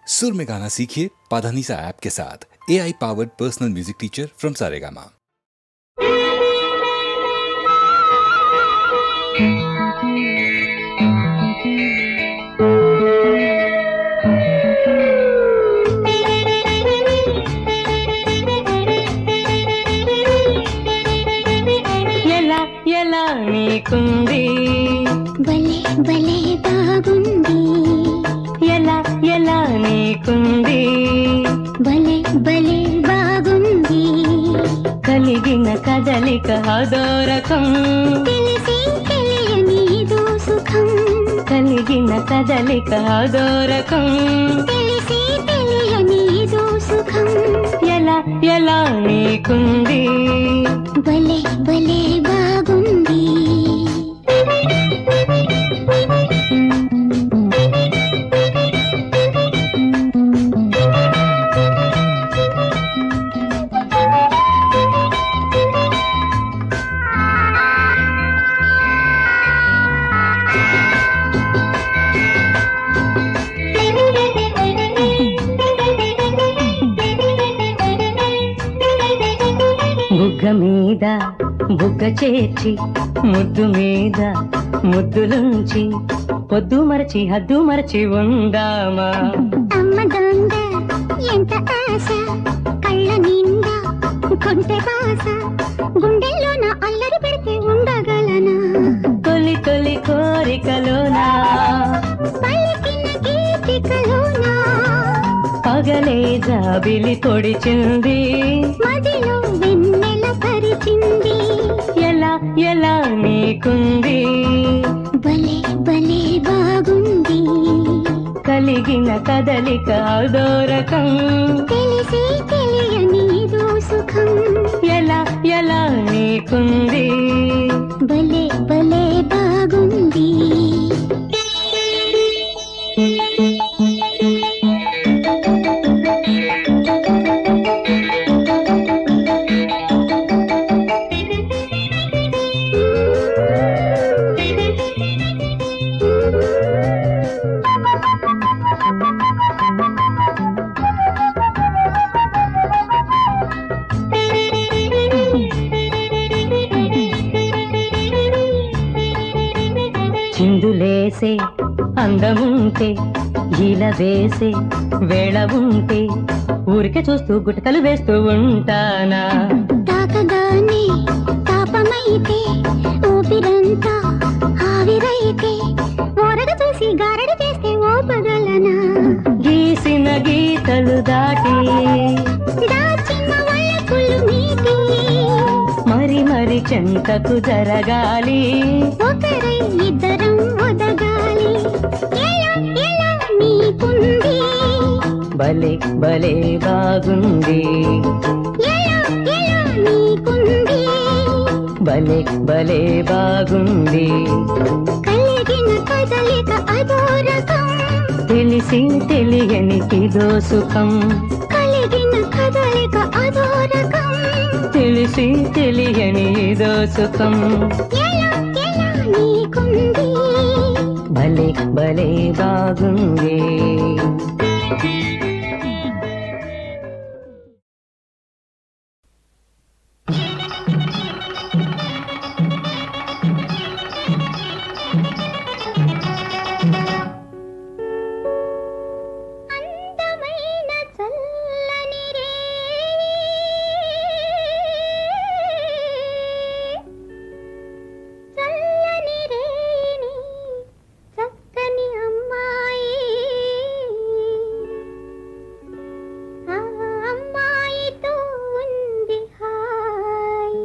सुर में गाना सीखिए पाधानीसा ऐप के साथ। AI powered personal music teacher from Saregama. ఎలా ఎలా నీకుంది భలే భలే బాగుంది ఎలా ఎలా నీకుంది భలే భలే బాగుంది కలిగిన కదలిక అదోరకం తెలిసి తెలియని ఇదో సుఖం కలిగిన కదలిక అదోరకం తెలిసి తెలియని ఇదో సుఖం ఎలా ఎలా నీకుంది భలే భలే బాగుంది బుగ్గ మీద బుగ్గ చేర్చి ముద్దు మీద ముద్దులుంచి పొద్దు మరచి హద్దు మరచి ఉందామా అమ్మ దొంగ ఎంత ఆశ కళ్ళ నిండా కొంటె బాస గుండెల్లోన అల్లరి పెడితే ఉండగలనా తొలి తొలి కోరికలోనా పలికిన గీతికలోనా పగలే జాబిలి పొడిచింది మదిలో వెన్నెల పరిచింది ఎలా ఎలా నీకుంది భలే భలే బాగుంది కలిగిన కదలిక అదోరకం తెలిసి తెలియని ఇదో సుఖం ఎలా ఎలా నీకుంది భలే భలే బాగుంది చిందులేసే అందముంటే ఇలా వేసే వేళ ఉంటే ఊరికే చూస్తూ గుటకలు వేస్తూ ఉంటానా తాకగానే తాపమైతే ఊపిరంతా ఆవిరైతే ఓరగ చూసి గారడి చేస్తే ఓపగలనా గీసిన గీతలు దాటి దాచిన వల్లకులు నీటి మరి మరి చెంతకు జరగాలి ఒకరై ఇద్దరం ఒదగాలి ఎలా ఎలా నీకుంది భలే భలే బాగుంది ఎలా ఎలా నీకుంది భలే భలే బాగుంది కలిగిన కదలిక అదోరకం తెలిసి తెలియని ఇదో సుఖం కలిగిన కదలిక అదోరకం తెలిసి తెలియని ఇదో సుఖం ఎలా ఎలా నీకుంది భలే భలే బాగుంది అందమైన చల్లని చల్లని రేణి చక్కని అమ్మాయి ఆ అమ్మాయితో ఉంది హాయ్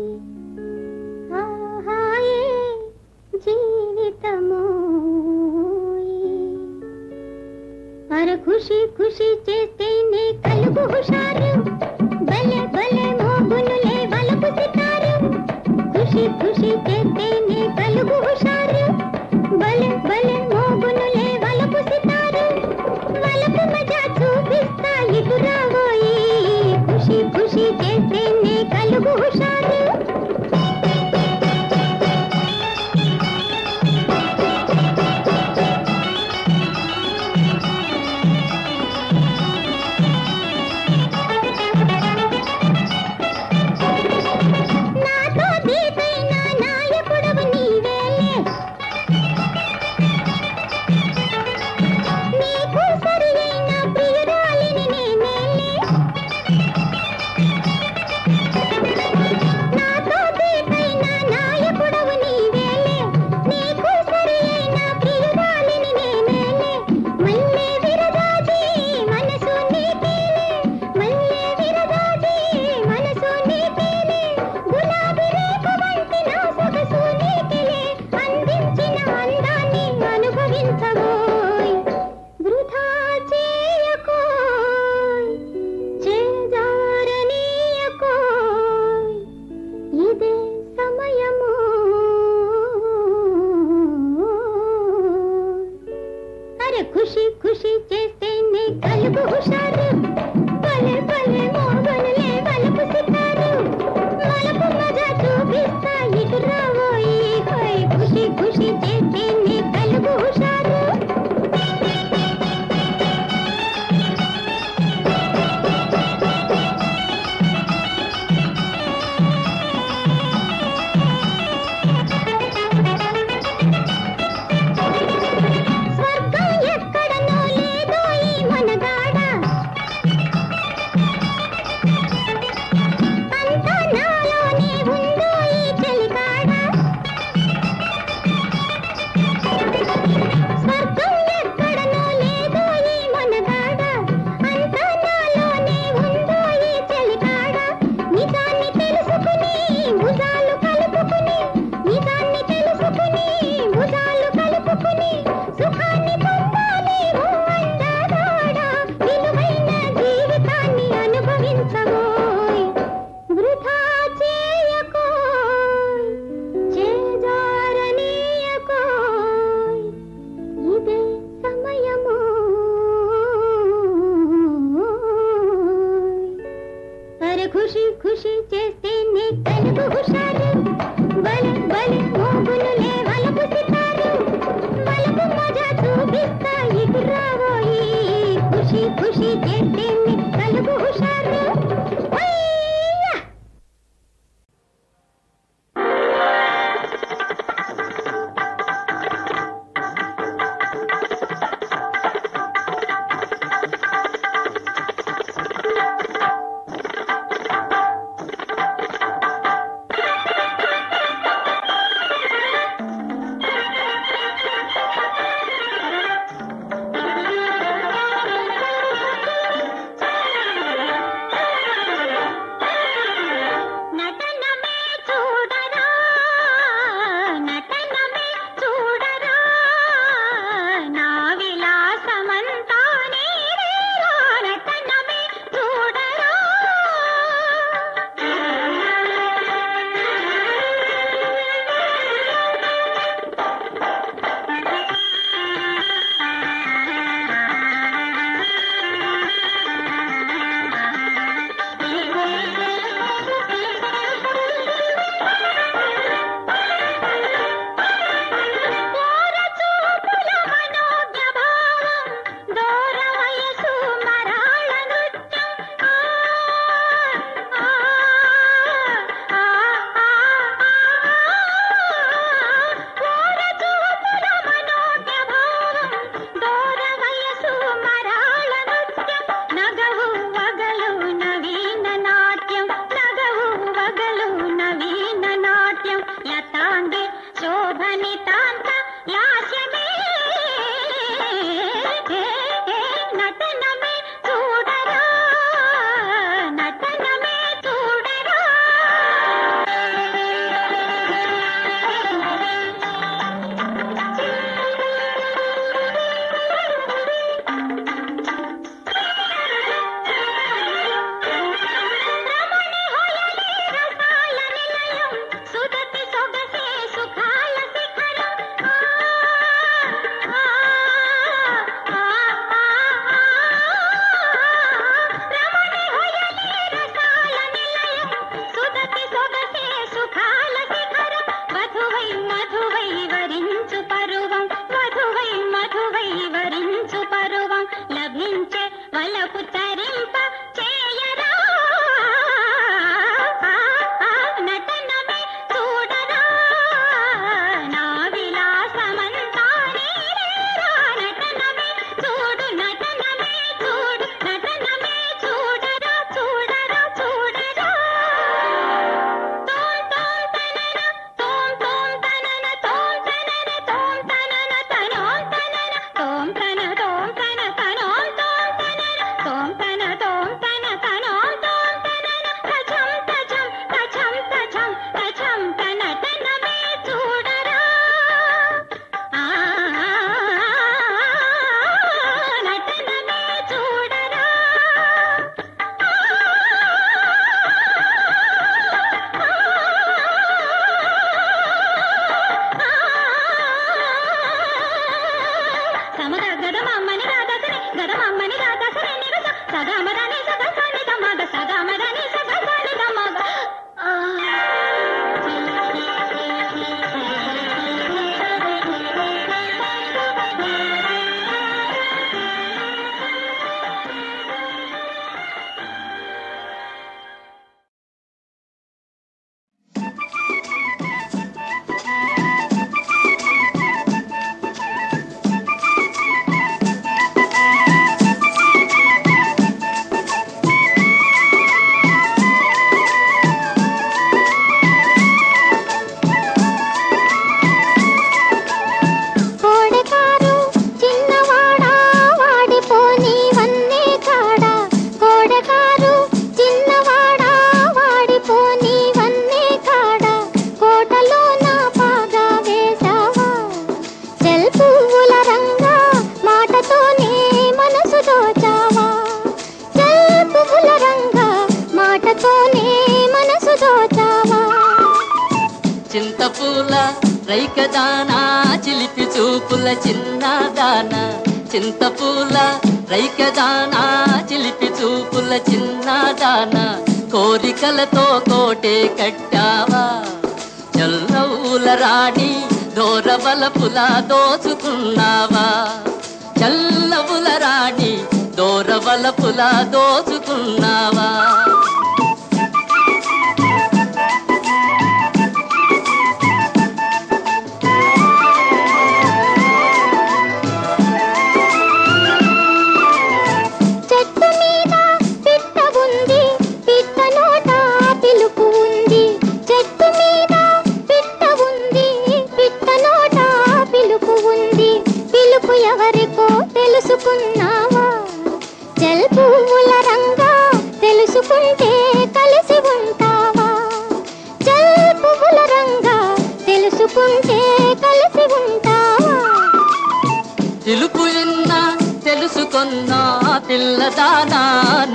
ఆ హాయే జీవితము అర ఖుషి ఖుషి చేస్తేనే కలుగు హుషారు భలే భలే మోగునులే వలపు సితారు ఖుషి ఖుషి చేస్తేనే కలుగు హుషారు భలే భలే మోగునులే వలపు సితారు వలపు మజా చూపిస్తా ఎదురావోయి ఖుషి ఖుషి చేస్తేనే కలుగు హుషారు కలుగు హుషారు భలే భలే మోగనులే వలపు సితారు వలపు మజా చూపిస్తా ఇటు రావోయి హోయ్ ఖుషి ఖుషి చేస్తే నీ కలుగు హుషారు ఖుషి ఖుషి చేస్తే నీ కలుగు హుషారు భలే భలే మోగునులే వలపు సితారు వలపు మజా చూపిస్తా ఇటు రావోయి ఖుషి ఖుషి చేస్తే నీ కలుగు హుషారు తన సగమదని సగసాని దమగ సగమదని సగసాని దమగ చింతపూల రైకదానా చిలిపి చూపుల చిన్నదాన చింతపూల రైకదానా చిలిపి చూపుల చిన్నదాన కోరికలతో కోటే కట్టావా చల్లవుల రాణి దోరవలపుల దోచుకున్నావా చల్లవుల రాణి దోరవలపుల దోచుకున్నావా తెలుసుకున్నావా జల్ పువ్వుల రంగా తెలుసుకుంటే కలిసి ఉంటావా జల్ పువ్వుల రంగా తెలుసుకుంటే కలిసి ఉంటావా తెలుపు విన్నా తెలుసుకున్నా పిల్లదానా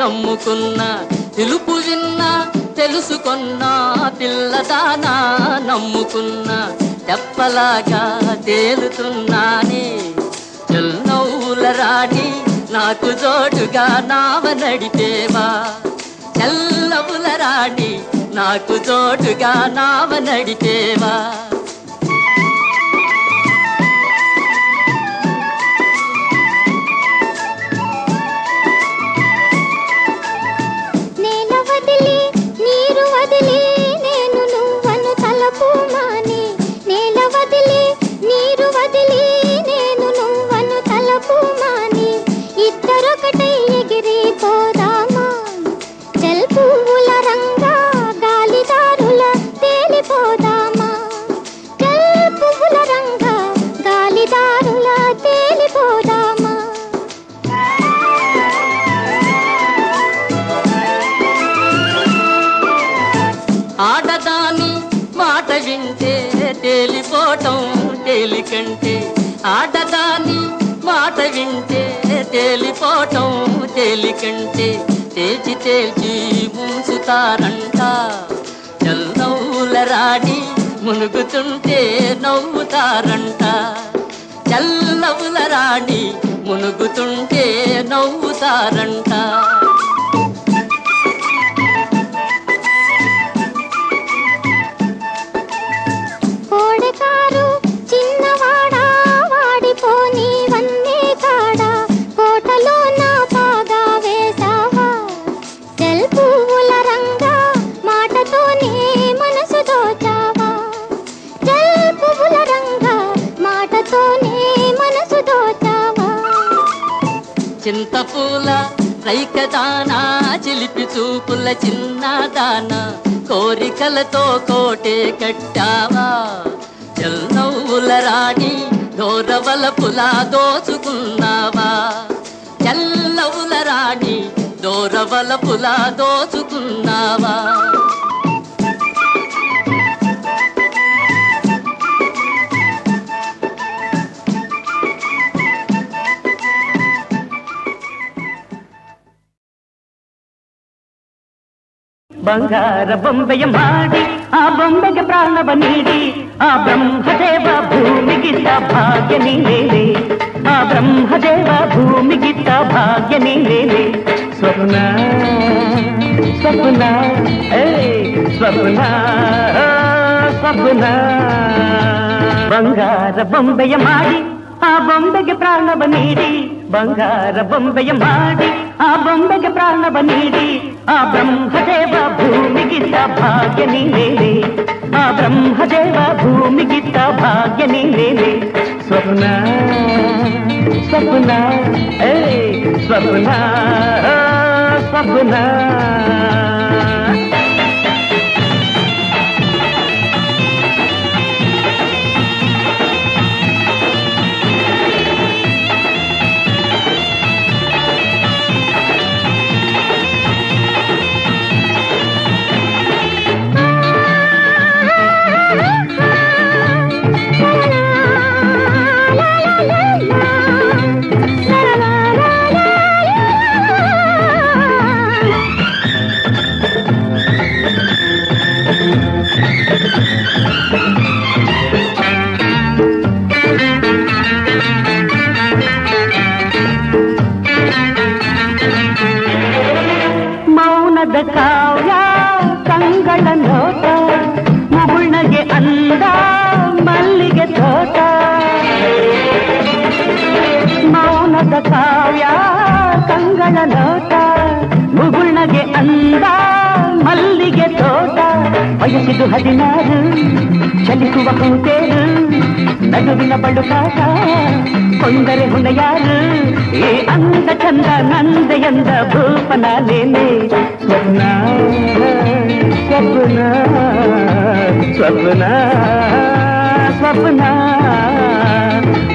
నమ్ముకున్నా తెలుపు విన్నా తెలుసుకున్నా పిల్లదానా నమ్ముకున్నా తెప్పలాగా తేలుతున్నానే చల్లవుల రాణి నాకు జోడుగా నావ నడిపేవా చల్లవుల రాణి నాకు జోడుగా నావ నడిపేవా నేల వదిలి నీరు వదిలి నేను నువ్వను తలపు మాని నేల వదిలి నీరు వదిలి నేను నువ్వను తలపు మాని ఇద్దరొకటై ఎగిరిపోదామా జల్ పువ్వుల రంగా గాలిదారుల తేలిపోదామా జల్ పువ్వుల రంగా గాలిదారుల తేలిపోదామా ఆడదాని మాట వింటే తేలిపోవటం తేలికంటే ఆడదాని మాట వింటే తేలిపోవటం తేలికంటే తేల్చి తేల్చి మూసుతారంట చల్లవుల రాణి మునుగుతుంటే నవ్వుతారంట చల్లవుల రాణి మునుగుతుంటే నవ్వుతారంట కోడకారు చిన్నవాడా వాడిపోని వన్నే కాడా కోటలో నా పాగా వేసావా జల్ పువ్వుల రంగా మాటతోనే మనసు దోచావా జల్ పువ్వుల రంగా మాటతోనే మనసు దోచావా చింతపూల రైకదానా చిలిపి చూపుల చిన్నదానా కోరికలతో కోటే కట్టావా చల్లవుల రాణి దోరవలపుల దోచుకున్నావా చల్లవుల రాణి దోరవలపుల దోచుకున్నావా ಬಂಗಾರ ಬೊಂಬೆಯ ಮಾಡಿ ಆ ಬೊಂಬೆಗೆ ಪ್ರಾಣವ ನೀಡಿ ಆ ಬ್ರಹ್ಮದೇವ ಭೂಮಿಗಿದ್ದ ಭಾಗ್ಯ ನೀನೇನೆ ಆ ಬ್ರಹ್ಮದೇವ ಭೂಮಿಗಿದ್ದ ಭಾಗ್ಯ ನೀನೇನೆ స్వప్న స్వప్న స్వప్న ಸ್ವಪ್ನ ಬಂಗಾರ ಬೊಂಬೆಯ ಮಾಡಿ ಆ ಬೊಂಬೆಗೆ ಪ್ರಾಣವ ನೀಡಿ ಬಂಗಾರ ಬೊಂಬೆಯ ಮಾಡಿ ಆ ಬೊಂಬೆಗೆ ಪ್ರಾಣವ ನೀಡಿ ಆ ಬ್ರಹ್ಮದೇವ ಭೂಮಿಗಿದ್ದ ಭಾಗ್ಯ ನೀನೇನೆ ಆ ಬ್ರಹ್ಮದೇವ ಭೂಮಿಗಿದ್ದ ಭಾಗ್ಯ ನೀನೇನೆ ಸ್ವಪ್ನ ಸ್ವಪ್ನ ಸ್ವಪ್ನ ಸ್ವಪ್ನ ಮೌನದ ಕಾವ್ಯ ಕಂಗಳ ನೋಟ ಮುಗುಳ್ನಗೆ ಅಂದ ಮಲ್ಲಿಗೆ ತೋಟ ಮೌನದ ಕಾವ್ಯ ಕಂಗಳ ನೋಟ ಮುಗುಳ್ನಗೆ ಅಂದ ಮಲ್ಲಿಗೆ ತೋಟ ವಯಸ್ಸಿದು 16 ಚಲಿಸುವ ಹೂತೇರು ನಗುವಿನ ಬಳುಕಾಟ ಕೊಂದರೆ ಹುಣಯಾರು ಈ ಅಂದ ಚಂದ ನಂದೆಯಂದ ಭೂಪನಾನೇನೆ ಸ್ವಪ್ನ ಸ್ವಪ್ನ ಸ್ವಪ್ನ ಸ್ವಪ್ನ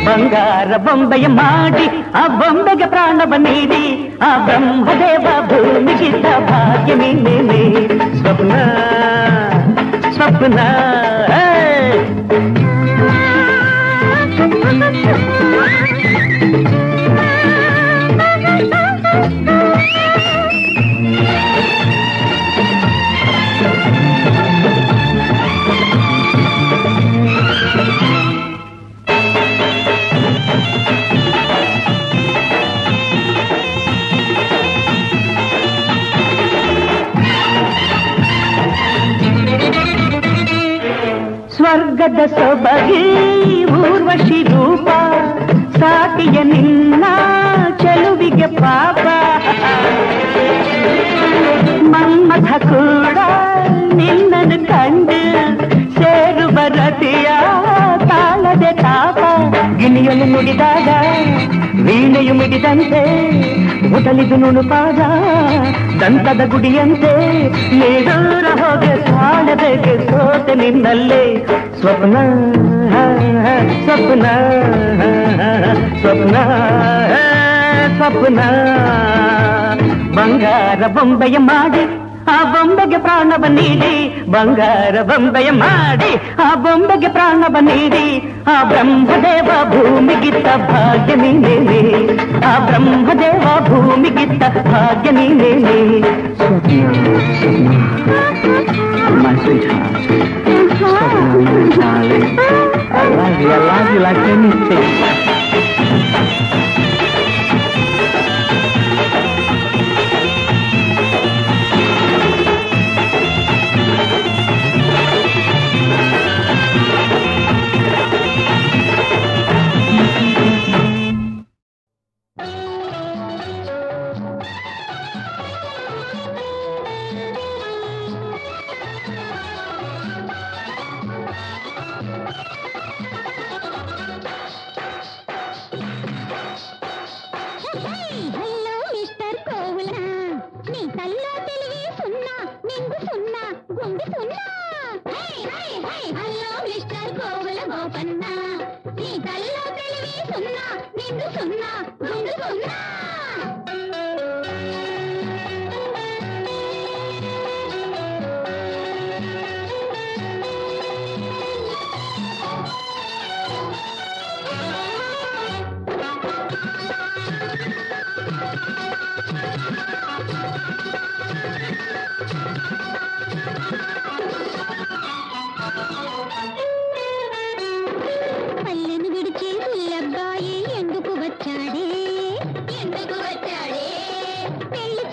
ಬಂಗಾರ ಬೊಂಬೆಯ ಮಾಡಿ ಆ ಬೊಂಬೆಗೆ ಪ್ರಾಣವ ನೀಡಿ ಆ ಬ್ರಹ್ಮದೇವ ಭೂಮಿಗಿದ್ದ ಭಾಗ್ಯ ನೀನೇನೆ ಸ್ವಪ್ನ ಸ್ವಪ್ನ ಸ್ವರ್ಗದ ಸೊಬಗಿ ಊರ್ವಶಿ ರೂಪ ಸಾಟಿಯ ನಿನ್ನ ಚೆಲುವಿಗೆ ಪಾಪ ಮನ್ಮಥ ಕೂಡ ನಿನ್ನನ್ನು ಕಂಡು ಸೇರುವ ರತಿಯ ತಾಳದೆ ತಾಪ ಗಿಣಿಯನ್ನು ನುಡಿದಾಗ ವೀಣೆಯು ಮಿಡಿದಂತೆ ಮುಟಲಿದು ನುಣುಪಾದ ದಂತದ ಗುಡಿಯಂತೆ ನೀಡೂರ ಹೋಗೆ ಸಾಳದೆಗೆ ಸೋತೆ ನಿನ್ನಲ್ಲೇ ಸ್ವಪ್ನ ಸ್ವಪ್ನ ಸ್ವಪ್ನ ಸ್ವಪ್ನ ಬಂಗಾರ ಬೊಂಬೆಯ ಮಾಡಿ ಆ ಬೊಂಬೆಗೆ ಪ್ರಾಣವ ನೀಡಿ ಬಂಗಾರ ಬೊಂಬೆಯ ಮಾಡಿ ಆ ಬೊಂಬೆಗೆ ಪ್ರಾಣವ ನೀಡಿ ಆ ಬ್ರಹ್ಮದೇವ ಭೂಮಿಗಿತ್ತ ಭಾಗ್ಯ ನೀನೇನೆ ಆ ಬ್ರಹ್ಮದೇವ ಭೂಮಿಗಿತ್ತ ಭಾಗ್ಯ ನೀನೇನೆ My sweetheart, my darling, I love you like anything. పెళ్లి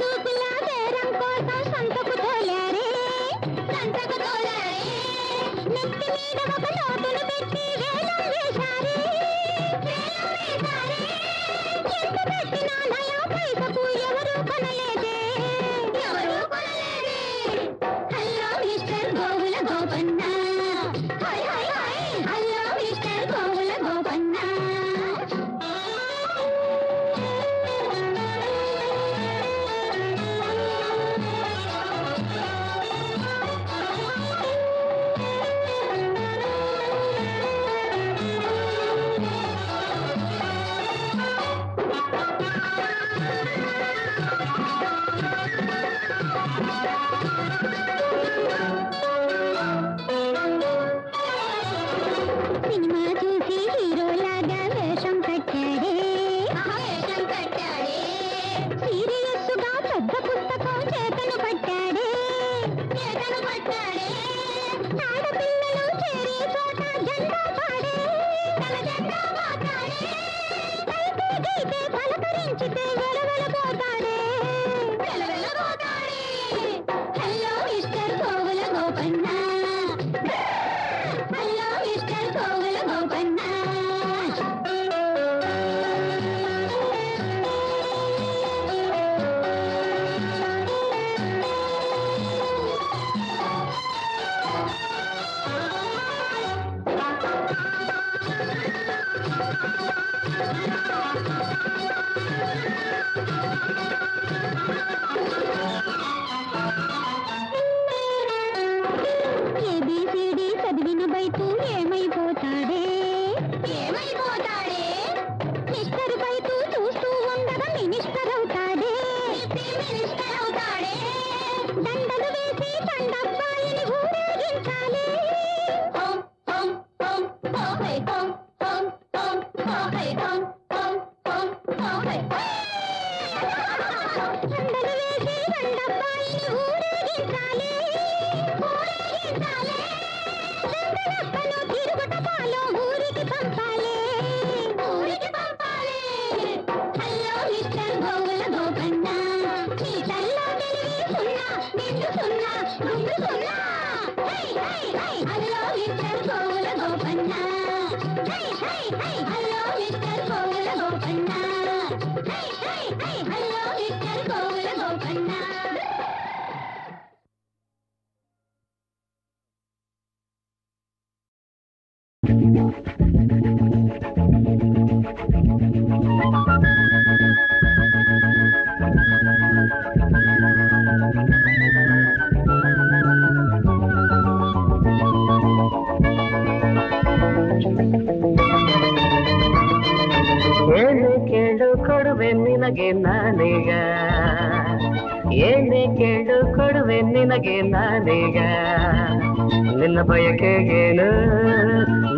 ನಿನ್ನ ಬಯಕೆಗೇನು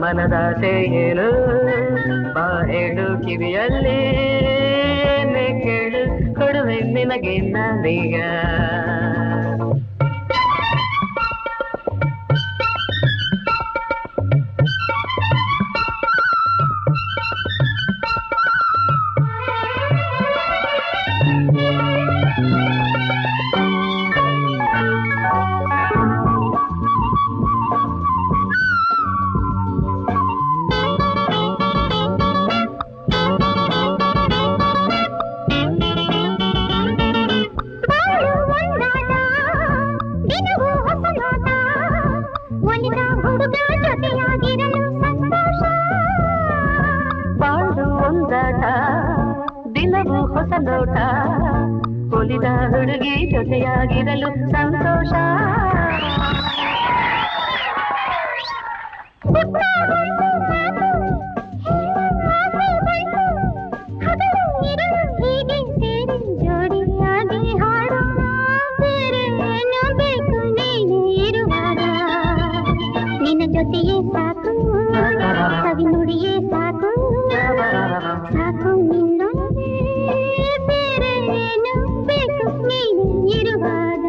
ಮನದಾಸೆ ಏನು ಬಾ ಹೇಳು ಕಿವಿಯಲ್ಲಿ ಕೇಳು ಕೊಡುವೆ ನಿನಗೆ ನಾನೀಗ ಒಲಿದ ಹುಡುಗಿ ಜೊತೆಯಾಗಿರಲು ಸಂತೋಷ ಹೀಗೆ ಸೇರಿ ಜೋಡಿಯಾಗಿ ಹಾಡು ಬೇರೆ ಏನು ಬೇಕು ನೀನು ಇರುವಾಗ ನಿನ್ನ ಜೊತೆಯೇ ಸಾಕು ಕವಿ ನುಡಿಯೇ ಸಾಕು ಸಾಕು ನಿನ್ನೊಂದೇ ಬೇರೆ ಏನು ಬೇಕು ನೀನು ಇರುವಾಗ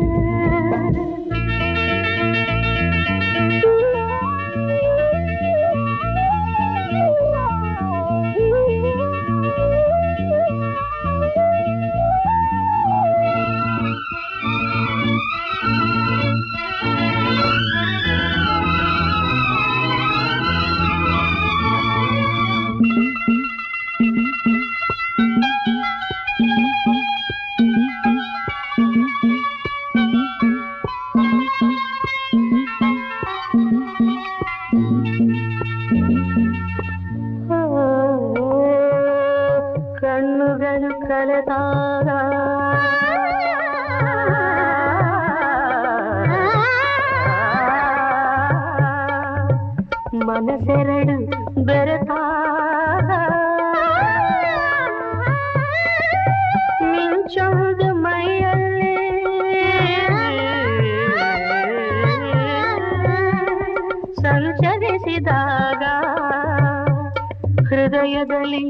ಎದಲಿ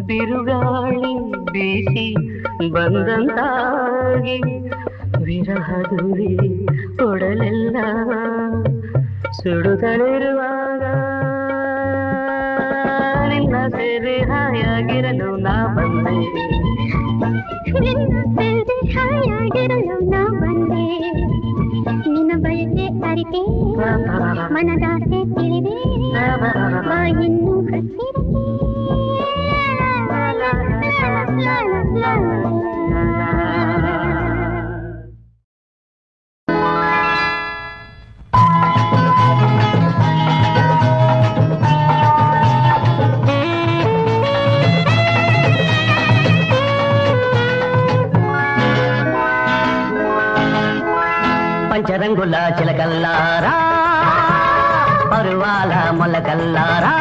ಬಿರುಗಾಳಿ ಬೀಸಿ ಬಂದಂತಾಗಿ ವಿರಹದುರಿ ಕೊಡಲೆಲ್ಲ ಸುಡುತ್ತಲಿರುವಾಗ ನಿನ್ನ ಸೇರಿ ಹಾಯಾಗಿರಲು ನಾ ಬಂದೆ ಹಾಯಾಗಿರಲು ನಾ ಬಂದೆ ನಿನ್ನ ಬಯಕೆ ಅರಿತೆ ಮನದಾಸೆ ತಿಳಿದೆ ಬಾಯಿನ್ನು ಹತ್ತಿರತೆ పంచరంగుల చిలకల్లారా పరువాల మొలకల్లారా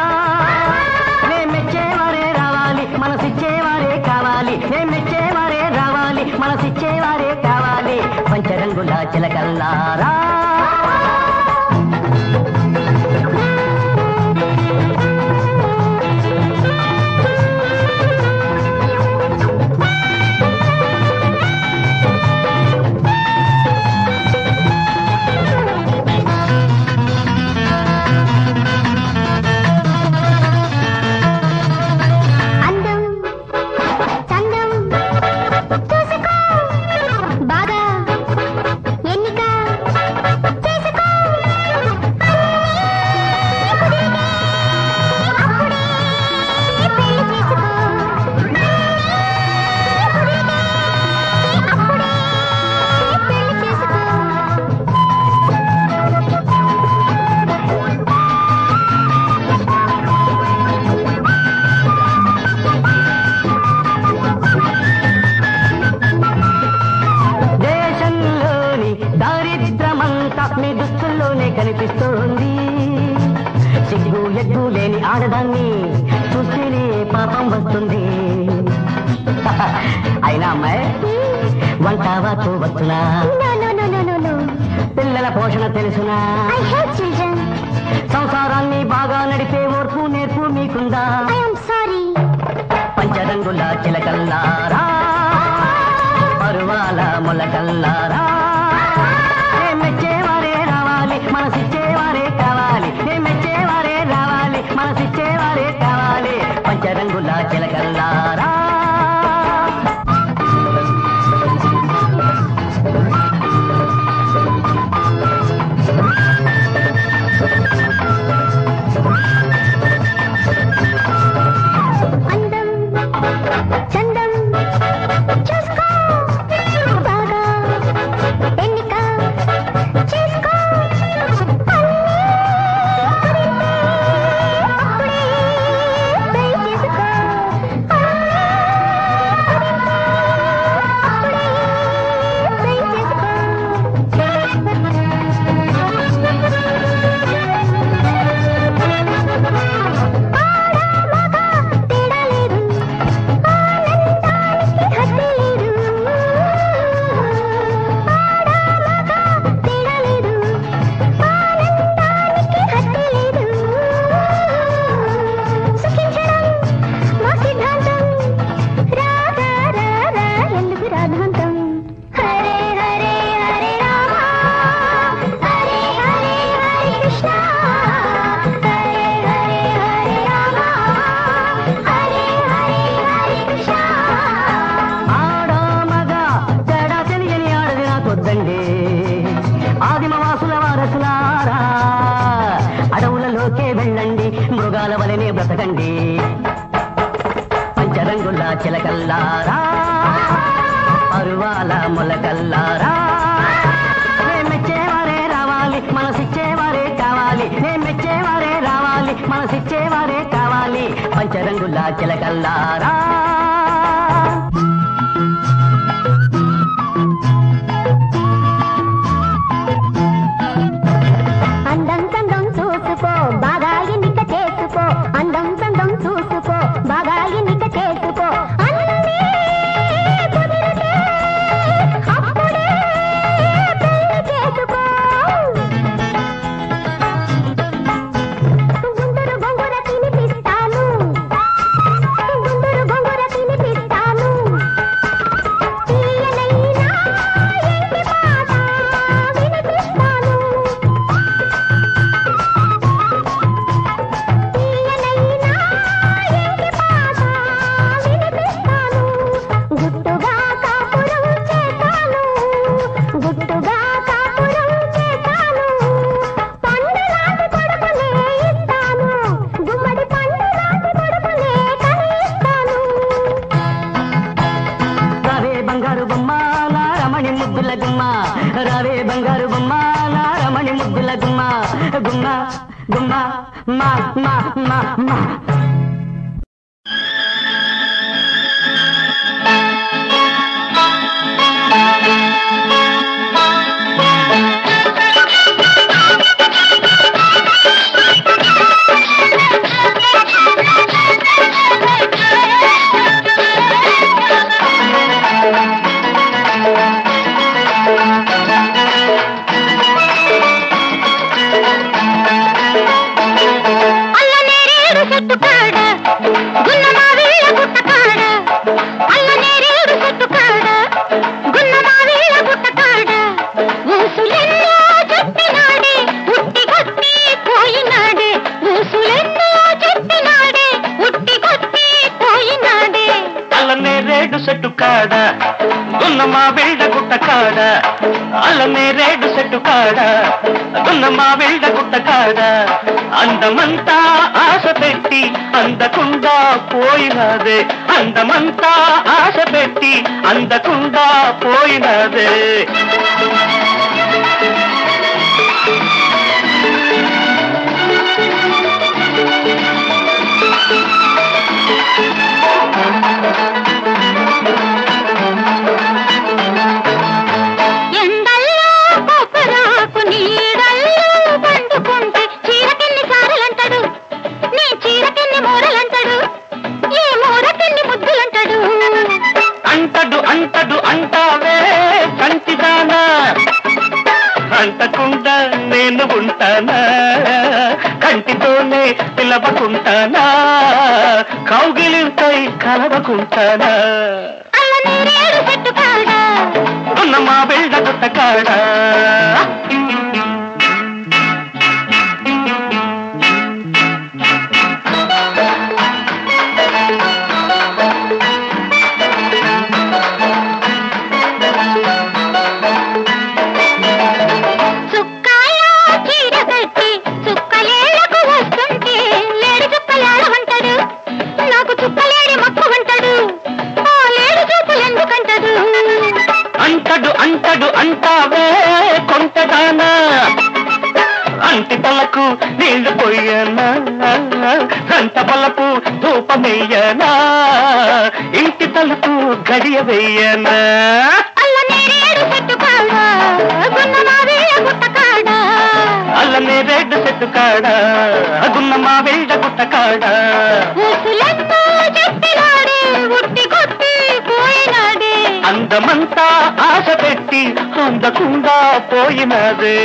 మెచ్చేవారే రావాలి మనసిచ్చేవారే కావాలి మెచ్చేవారే రావాలి మనసిచ్చేవారే కావాలి పంచరంగుల చిలకల్లారా కనిపిస్తోంది సిగ్గు ఎగ్గు లేని ఆడదాన్ని చూస్తేనే పాపం వస్తుంది అయినా అమ్మాయి వంట వాచు వచ్చునా పిల్లల పోషణ తెలుసునా సంసారాన్ని బాగా నడిపే ఓర్పు నేర్పు మీకుందా పంచరంగుల చిలకల్లారా పరువాల మొలకల్లారా మెచ్చేవారే రావాలి మనసిచ్చేవారే కావాలి మెచ్చేవారే రావాలి మనసిచ్చేవారే కావాలి పంచరంగుల చిలకల్లారా బ్రతకండి పంచరంగుల చిలకల్లారా అరువాల మొలకల్లారా మెచ్చేవారే రావాలి మనసిచ్చేవారే కావాలి మెచ్చేవారే రావాలి మనసిచ్చేవారే కావాలి పంచరంగుల చిలకల్లారా ముద్దుల గుమ్మ రావే బంగారు గుమ్మ నా రమణి ముద్దుల గుమ్మ గుమ్మ గుమ్మ మా మా మా మా గున్నమా వెళ్ళ గుట్ట కాడ అల్లనే రేడు చెట్టు కాడ గున్నమా వెళ్ళ గుట్ట కాడ అందమంతా ఆశ పెట్టి అందకుండా పోయినదే అందమంతా ఆశ పెట్టి అందకుండా పోయినదే అంటకుండా నేను ఉంటానా కంటితోనే పిలవకుంటానా కౌగిలింతై కలవకుంటానా గున్నమా వెళ్ళ గుట్ట కాడ అంటడు అంటావే కొంటదానా అంటి తలకు నీళ్లు పోయనా గంట బలపు ధూపమేయనా ఇంటి తలకు గడియ వేయనా అల్లనే రేడు చెట్టు కాడ గున్నమా వెళ్ళ గుట్ట కాడ అందమంతా ఆశ పెట్టి అందకుండా పోయినదే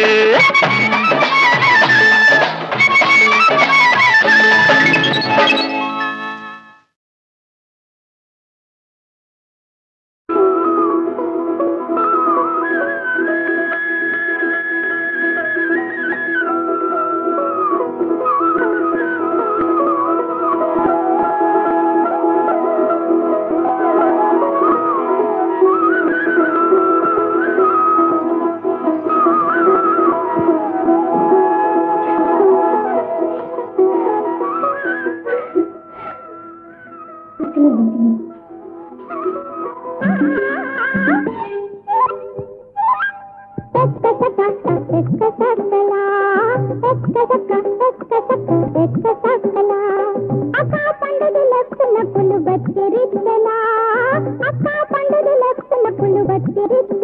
Get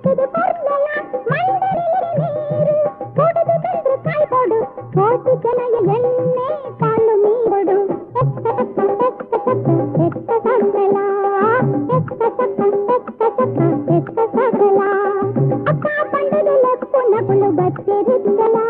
to the బట్టెరిద్దలా